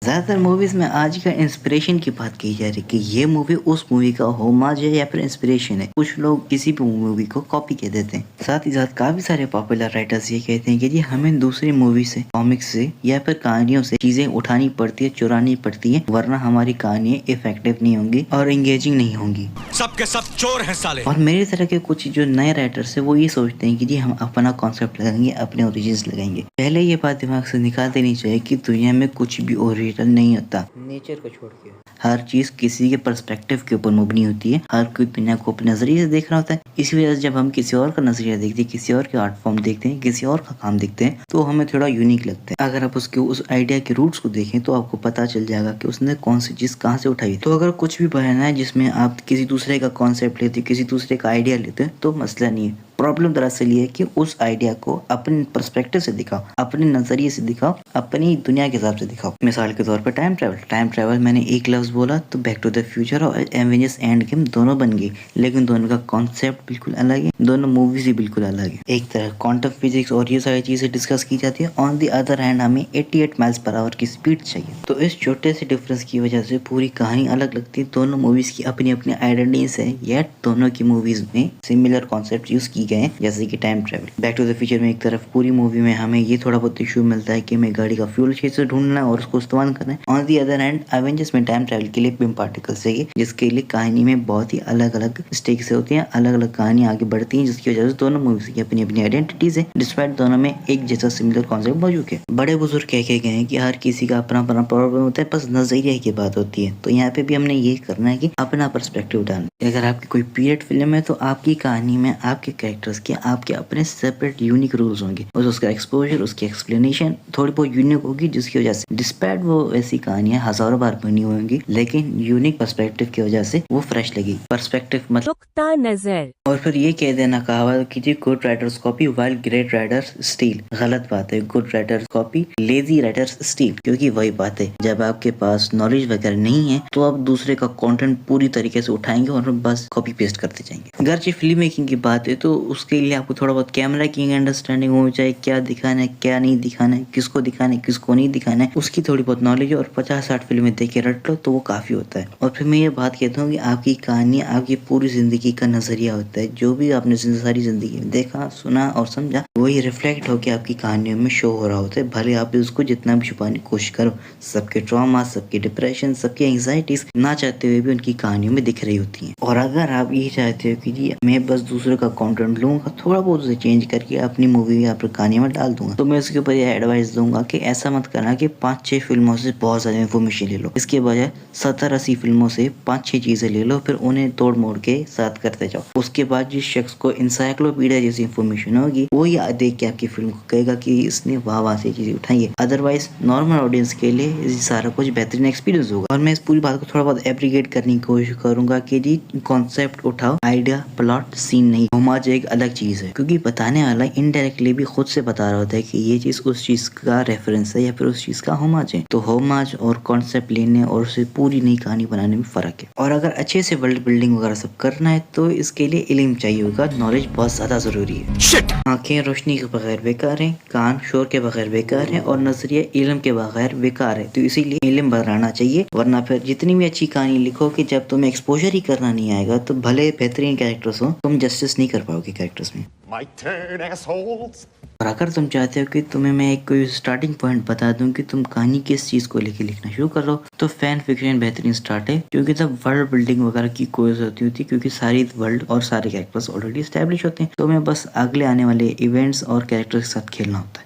ज्यादातर मूवीज में आज का इंस्पिरेशन की बात की जा रही है कि ये मूवी उस मूवी का होमाज है या फिर इंस्पिरेशन है। कुछ लोग किसी भी मूवी को कॉपी कह देते हैं। साथ ही साथ काफी सारे पॉपुलर राइटर्स ये कहते हैं कि जी हमें दूसरी मूवी से, कॉमिक्स से या फिर कहानियों से चीजें उठानी पड़ती है, चुरानी पड़ती है, वरना हमारी कहानियां इफेक्टिव नहीं होंगी और एंगेजिंग नहीं होंगी। सबके सब चोर हैं साले। और मेरी तरह के कुछ जो नए राइटर्स है वो ये सोचते हैं कि जी हम अपना कॉन्सेप्ट लगाएंगे, अपने ओरिजिन्स लगाएंगे। पहले ये बात दिमाग से निकाल देनी चाहिए कि दुनिया में कुछ भी ओरिजिनल नहीं होता, नेचर को छोड़ के। हर चीज किसी के पर्सपेक्टिव के ऊपर मबनी होती है। हर कोई दुनिया को अपने नजरिए से देख रहा होता है। इसी वजह से जब हम किसी और का नजरिया देखते हैं, किसी और के आर्ट फॉर्म देखते हैं, किसी और का काम देखते हैं, तो हमें थोड़ा यूनिक लगता है। अगर आप उसके उस आइडिया के रूट्स को देखें तो आपको पता चल जाएगा कि उसने कौन सी चीज कहाँ से उठाई। तो अगर कुछ भी बनाना है जिसमें आप किसी दूसरे का कॉन्सेप्ट लेते, किसी दूसरे का आइडिया लेते हैं, तो मसला नहीं है। प्रॉब्लम दरअसल ये है कि उस आइडिया को अपने पर्सपेक्टिव से दिखाओ, अपने नजरिए से दिखाओ, अपनी दुनिया के हिसाब से दिखाओ। मिसाल के तौर पर टाइम ट्रैवल मैंने एक लफ्ज बोला तो बैक टू द फ्यूचर और एवेंजर्स एंड गेम दोनों बन गई, लेकिन दोनों का कॉन्सेप्ट बिल्कुल अलग है, दोनों मूवीज ही बिल्कुल अलग है। एक तरफ क्वांटम फिजिक्स और ये सारी चीजें डिस्कस की जाती है, ऑन दी अदर हैंड हमें 88 माइल्स पर आवर की स्पीड चाहिए। तो इस छोटे से डिफरेंस की वजह से पूरी कहानी अलग लगती है। दोनों मूवीज की अपनी अपनी आइडेंटिटीज है, येट दोनों की मूवीज में सिमिलर कॉन्सेप्ट यूज की गए हैं, जैसे कि time travel. Back to the future में एक तरफ पूरी मूवी में हमें ये थोड़ा बहुत इशू मिलता है कि हमें गाड़ी का फ्यूल अच्छे से ढूंढना है और उसको इस्तेमाल करना है। On the other hand Avengers में टाइम ट्रैवल के लिए बिम पार्टिकल्स चाहिए, जिसके लिए कहानी में बहुत ही अलग अलग स्टेक्स होती हैं, अलग अलग कहानी आगे बढ़ती हैं, जिसकी वजह से दोनों मूवीज की अपनी अपनी आइडेंटिटीज है, डिस्पाइट दोनों में एक जैसा सिमिलर कॉन्सेप्ट मौजूद है। बड़े बुजुर्ग कह के गए हैं कि हर किसी का अपना अपना प्रॉब्लम होता है, बस नजरिए की बात होती है। तो यहाँ पे भी हमने ये करना है कि अपना पर्सपेक्टिव डालना। अगर आपकी कोई पीरियड फिल्म है तो आपकी कहानी में आपके कैरेक्टर्स के आपके अपने सेपरेट यूनिक रूल्स होंगे, और उसका एक्सपोजर, उसकी एक्सप्लेनेशन थोड़ी बहुत यूनिक होगी, जिसकी वजह से डिस्पाइट वो ऐसी कहानियां हजारों बार बनी होंगी, लेकिन यूनिक पर्सपेक्टिव की वजह से वो फ्रेश लगी। पर्सपेक्टिव मतलब नुक्ता नजर। और फिर ये कह देना कहावत कि जी good writers copy while great writers steal, गलत बात है। Good writers copy, lazy writers steal, क्योंकि वही बात है, जब आपके पास नॉलेज वगैरह नहीं है तो आप दूसरे का कंटेंट पूरी तरीके से उठाएंगे और बस कॉपी पेस्ट करते जाएंगे। अगर जी फिल्म मेकिंग की बात है तो उसके लिए आपको थोड़ा बहुत कैमरा की अंडरस्टैंडिंग होनी चाहिए, क्या दिखाना है, क्या नहीं दिखाना है, किसको दिखाना है, किसको नहीं दिखाना है, उसकी थोड़ी बहुत नॉलेज और 50-60 फिल्में देख के रट लो तो वो काफी होता है। और फिर मैं ये बात कहता हूँ कि आपकी कहानी आपकी पूरी जिंदगी का नजरिया होता है। जो भी आपने सारी जिंदगी में देखा, सुना और समझा, वही रिफ्लेक्ट होकर आपकी कहानियों में शो हो रहा होता है। भले आप उसको जितना भी छुपाने की कोशिश करो, सबके ट्रॉमा, सबके डिप्रेशन, सबकी एंग्जाइटीज ना चाहते हुए भी उनकी कहानियों में दिख रही होती हैं। और अगर आप ये चाहते हो कि जी मैं बस दूसरे का कंटेंट लूंगा, थोड़ा बहुत उसे चेंज करके अपनी मूवी या फिर कहानी में डाल दूंगा, तो मैं उसके ऊपर ये एडवाइस दूंगा कि ऐसा मत करना कि 5-6 फिल्मों से बहुत सारी इन्फॉर्मेशन ले लो। इसके बजाय 70-80 फिल्मों से 5-6 चीजें ले लो, फिर उन्हें तोड़ मोड़ के साथ करते जाओ। उसके बाद जिस शख्स को इंसाइक्लोपीडिया जैसी इन्फॉर्मेशन होगी, वो ही देख के आपकी फिल्म को कहेगा कि इसने वाह से चीजें उठाई है। अदरवाइज नॉर्मल ऑडियंस के लिए ये सारा कुछ बेहतरीन एक्सपीरियंस होगा। और मैं इस पूरी बात को थोड़ा बहुत एप्रिकेट करने की कोशिश करूंगा कि जी कॉन्सेप्ट उठाओ, आइडिया, प्लॉट, सीन नहीं। होमाज एक अलग चीज है, क्योंकि बताने वाला इनडायरेक्टली भी खुद से बता रहा होता है कि ये चीज उस चीज का रेफरेंस है या फिर उस चीज का होमाज है। तो होमाज और कॉन्सेप्ट लेने और उसे पूरी नई कहानी बनाने में फर्क है। और अगर अच्छे से वर्ल्ड बिल्डिंग वगैरह सब करना है तो इसके लिए इल्म चाहिए होगा, नॉलेज बहुत ज्यादा जरूरी है। आंखें रोशनी के बगैर बेकार हैं, कान शोर के बगैर बेकार हैं, और नजरिया इल्म के बगैर बेकार है। तो इसीलिए इल्म बढ़ाना चाहिए, वरना फिर जितनी भी अच्छी कहानी लिखो कि जब तुम्हें एक्सपोजर ही करना नहीं आएगा तो भले बेहतरीन कैरेक्टर्स हो, तुम जस्टिस नहीं कर पाओगे कैरेक्टर्स में। और अगर तुम चाहते हो कि तुम्हें मैं एक कोई स्टार्टिंग पॉइंट बता दूं कि तुम कहानी किस चीज को लेके लिखना शुरू कर लो, तो फैन फिक्शन बेहतरीन स्टार्ट है, क्योंकि तब वर्ल्ड बिल्डिंग वगैरह की कोई जरूरत नहीं होती, क्योंकि सारी वर्ल्ड और सारे कैरेक्टर्स ऑलरेडी एस्टेब्लिश होते हैं। तो मैं बस अगले आने वाले इवेंट्स और कैरेक्टर्स के साथ खेलना होता है।